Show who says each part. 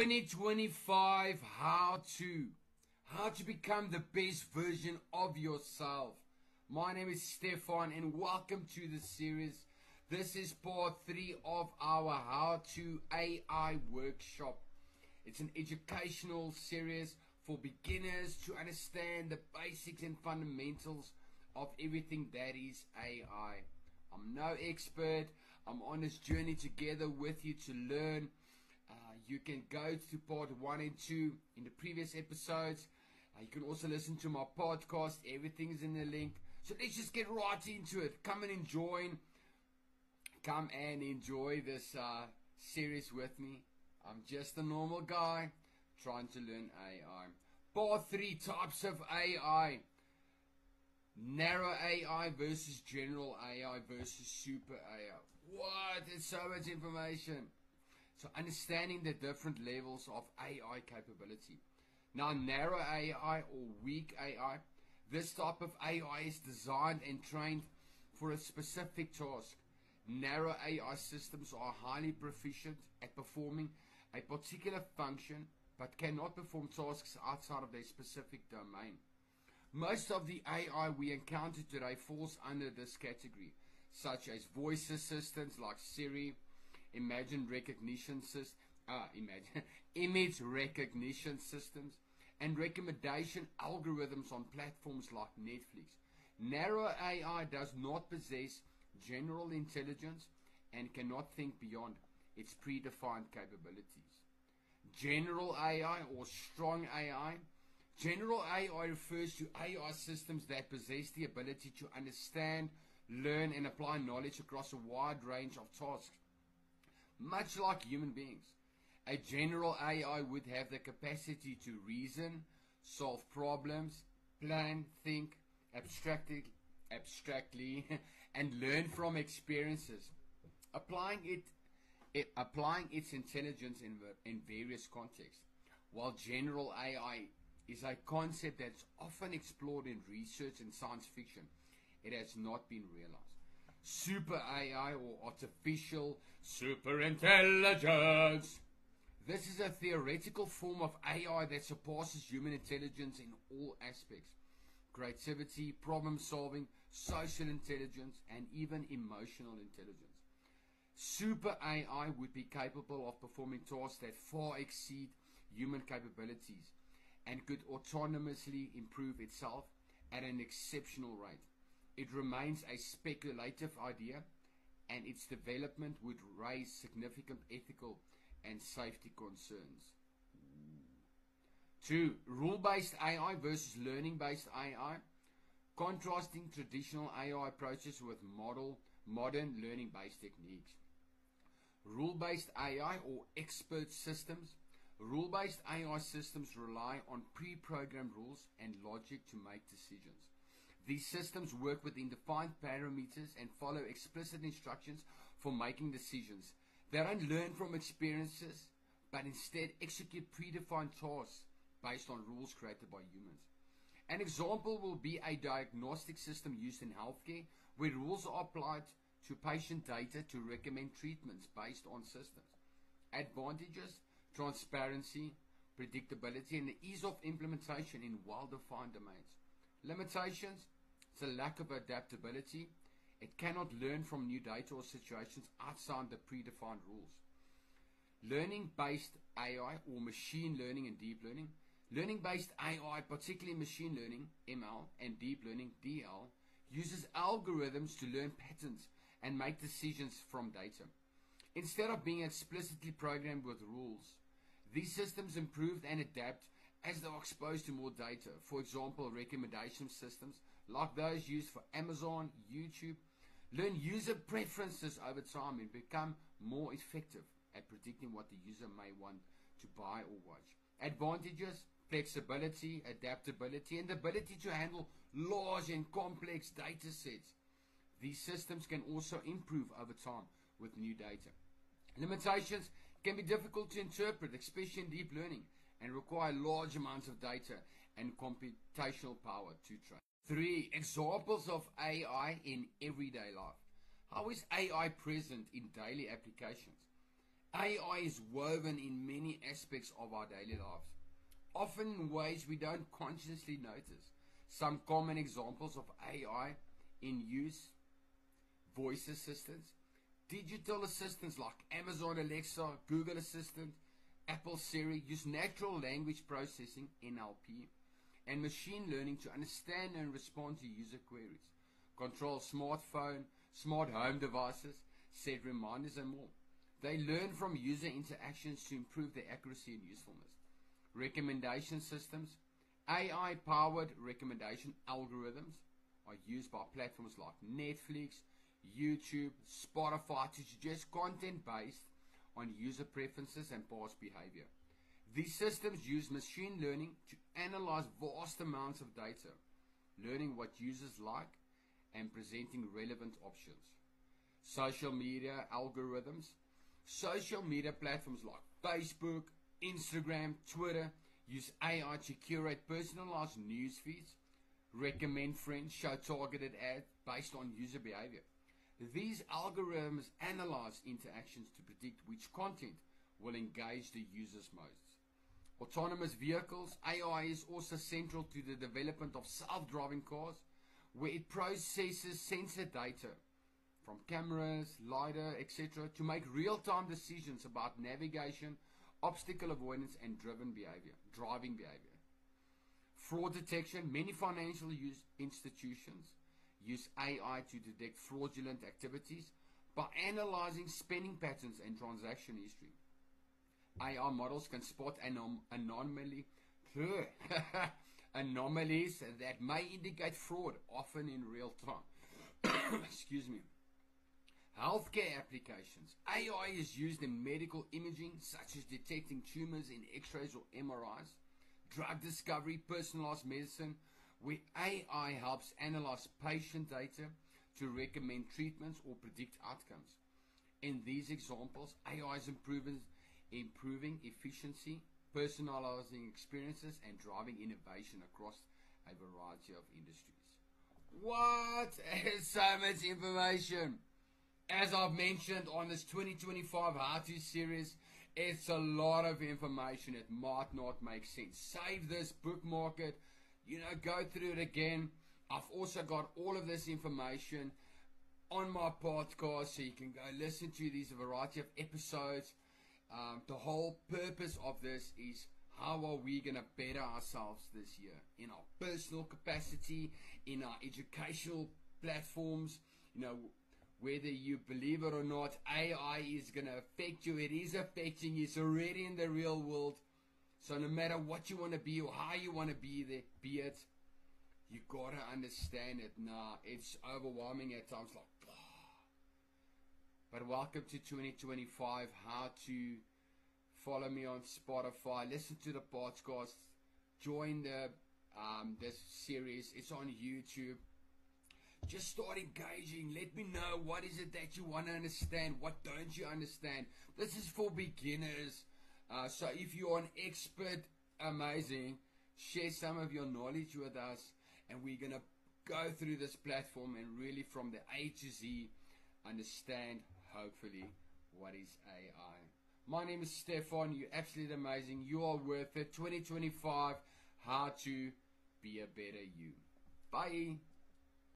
Speaker 1: 2025, how to become the best version of yourself. My name is Stefan and welcome to the series. This is part 3 of our How to AI workshop. It's an educational series for beginners to understand the basics and fundamentals of everything that is AI. I'm no expert. I'm on this journey together with you to learn. You can go to part 1 and 2 in the previous episodes. You can also listen to my podcast. Everything is in the link. So let's just get right into it. Come and enjoy this series with me. I'm just a normal guy trying to learn AI. Part 3, types of AI. Narrow AI versus general AI versus super AI. What? There's so much information. So understanding the different levels of AI capability. Now, narrow AI or weak AI. This type of AI is designed and trained for a specific task. Narrow AI systems are highly proficient at performing a particular function but cannot perform tasks outside of their specific domain. Most of the AI we encounter today falls under this category, such as voice assistants like Siri, image recognition systems, and recommendation algorithms on platforms like Netflix. Narrow AI does not possess general intelligence and cannot think beyond its predefined capabilities. General AI or strong AI. General AI refers to AI systems that possess the ability to understand, learn, and apply knowledge across a wide range of tasks. Much like human beings, a general AI would have the capacity to reason, solve problems, plan, think abstractly, and learn from experiences, applying its intelligence in various contexts. While general AI is a concept that's often explored in research and science fiction, it has not been realized. Super AI or artificial superintelligence. This is a theoretical form of AI that surpasses human intelligence in all aspects. Creativity, problem solving, social intelligence, and even emotional intelligence. Super AI would be capable of performing tasks that far exceed human capabilities and could autonomously improve itself at an exceptional rate. It remains a speculative idea, and its development would raise significant ethical and safety concerns. 2. Rule-based AI versus learning-based AI. Contrasting traditional AI approaches with modern learning-based techniques. Rule-based AI or expert systems. Rule-based AI systems rely on pre-programmed rules and logic to make decisions. These systems work within defined parameters and follow explicit instructions for making decisions. They don't learn from experiences, but instead execute predefined tasks based on rules created by humans. An example will be a diagnostic system used in healthcare, where rules are applied to patient data to recommend treatments based on systems. Advantages: transparency, predictability, and the ease of implementation in well-defined domains. Limitations: it's a lack of adaptability. It cannot learn from new data or situations outside the predefined rules. Learning-based AI or machine learning and deep learning. Learning-based AI, particularly machine learning, ML, and deep learning, DL, uses algorithms to learn patterns and make decisions from data. Instead of being explicitly programmed with rules, these systems improve and adapt as they are exposed to more data. For example, recommendation systems like those used for Amazon, YouTube, learn user preferences over time and become more effective at predicting what the user may want to buy or watch. Advantages: flexibility, adaptability, and the ability to handle large and complex data sets. These systems can also improve over time with new data. Limitations: can be difficult to interpret, especially in deep learning, and require large amounts of data and computational power to train. 3. Examples of AI in everyday life. How is AI present in daily applications? AI is woven in many aspects of our daily lives, often in ways we don't consciously notice. Some common examples of AI in use: voice assistants, digital assistants like Amazon Alexa, Google Assistant, Apple Siri use natural language processing (NLP) and machine learning to understand and respond to user queries, control smartphone, smart home devices, set reminders and more. They learn from user interactions to improve their accuracy and usefulness. Recommendation systems. AI-powered recommendation algorithms are used by platforms like Netflix, YouTube, Spotify to suggest content based on user preferences and past behavior. These systems use machine learning to analyze vast amounts of data, learning what users like and presenting relevant options. Social media algorithms. Social media platforms like Facebook, Instagram, Twitter use AI to curate personalized news feeds, recommend friends, show targeted ads based on user behavior. These algorithms analyze interactions to predict which content will engage the users most. Autonomous vehicles. AI is also central to the development of self-driving cars, where it processes sensor data from cameras, LiDAR, etc. to make real-time decisions about navigation, obstacle avoidance, and driving behavior. Fraud detection. Many financial institutions use AI to detect fraudulent activities by analyzing spending patterns and transaction history. AI models can spot anomalies that may indicate fraud, often in real time. Excuse me. Healthcare applications. AI is used in medical imaging, such as detecting tumors in X-rays or MRIs. Drug discovery, personalized medicine, where AI helps analyze patient data to recommend treatments or predict outcomes. In these examples, AI is improving efficiency, personalizing experiences, and driving innovation across a variety of industries. What? So much information. As I've mentioned on this 2025 How-To series, it's a lot of information. It might not make sense. Save this, bookmark it, go through it again. I've also got all of this information on my podcast, so you can go listen to these variety of episodes. The whole purpose of this is, how are we going to better ourselves this year in our personal capacity, in our educational platforms. Whether you believe it or not, AI is going to affect you. It is affecting you. It's already in the real world. So no matter what you want to be or how you want to be it, you got to understand it. It's overwhelming at times, like, but welcome to 2025. How to follow me on Spotify, listen to the podcast, join this series. It's on YouTube. Just start engaging. Let me know, what is it that you want to understand, what don't you understand. This is for beginners. So if you're an expert, amazing. Share some of your knowledge with us, and we're going to go through this platform and really from the A to Z understand, hopefully, what is AI. My name is Stefan. You're absolutely amazing. You are worth it. 2025, how to be a better you. Bye.